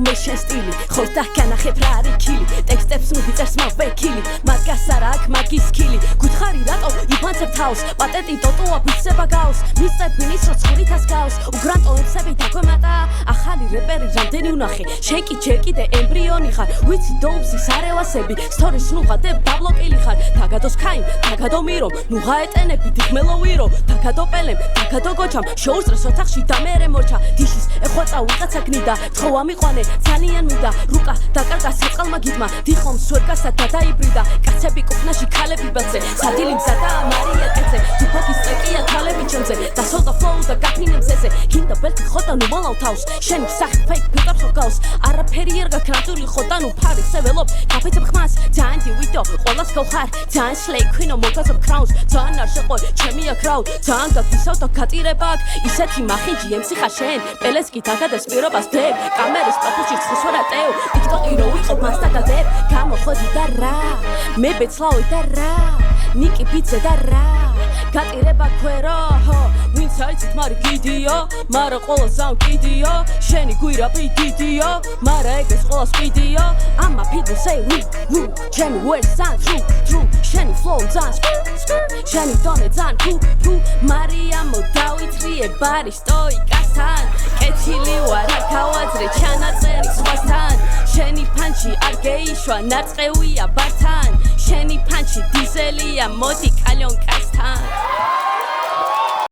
მე შენ სტილი ხოს დაგანახებ რა არის ქილი ტექსტებს ნუ ვიწერს მავექილი მაგას არა აქ მაგის ქილი გუთხარი რატო იფანცებ თავს პატენტი ტოტოა ფიცება გავს მისწებ მინის რო ცხრითას გავს უგრანტოებსები დაგვემატა ახალი რეპერი რამდენი ვნახე შენ კი ჯერ კიდე ემბრიონი ხარ ვიცი დოუბსის არევასები სტორის ნუ ღადებ დაბლოკილი ხარ თაგადოს ქაიმ თაგადო მირო ნუ გაეტენები დიხმელოვირო თაგადო პელემ თაგადო გოჩამ შოურსტრეს ოთახში და მერე მორჩა დიშის ეხვაწა ვიღაცა გნიდა თხოვ ამიყვანე ძალიან მინდა რუკა დაკარგა საწყალმა გიდმა დიხომ სვერგასა და დაიბრიდა კაცები კუხნაში ქალები ბელზე სადილი მზადა მარია კეცე თუფაკის წეკია თვალები ჩემზე დასოლდა ფლოუ და გაფრინებს ესე გინდა ბელთი ხოდა ნუ მოლავ თავს შენი სახე ფეიქ ფილტერ ხო გავს არაფერი არ გაქრანტული ხოდა ნუ ფარი სეველობ გაფიცებ ხმას ძალიან დივიდო ყველას გავხარ ძალიან სლეი ქვინო მოგაზობ კრაუნს ძალიან არ შეყო ჩემი აკრაუდ ძალიან გაგისავ და გატირება აქ ისეთი მახინჯი ემსი ხარ შენ პელეს კი დაგადეს პირობას დებ კამერის პროფილში ცხოსვარა ტეო ტიკტოკი რო ვიყო მასტა და დებ გამოხოდი და რა მე ბეცლავი და რა ნიკი ბიძე და რა გატირება ქვერო ვინც აიცით მარი გიდიო მარა ყველა ზამ კიდიო შენი გვირაბი დიდიო მარა ეგეს ყველა სპიდიო ამა people say woo ჩემი words sound true შენი flow ძალიან შენი დონე ძალიან cool მარიამო დავითრიებ არის სტოიკასთან კეთილი ვარ არ გავაძრე ჩანაწერი სხვასთან შენი ფანჩი არ გეიშვა ნაწყევია ბართან შენი ფანჩი დიზელია მოდი კალიონკასთან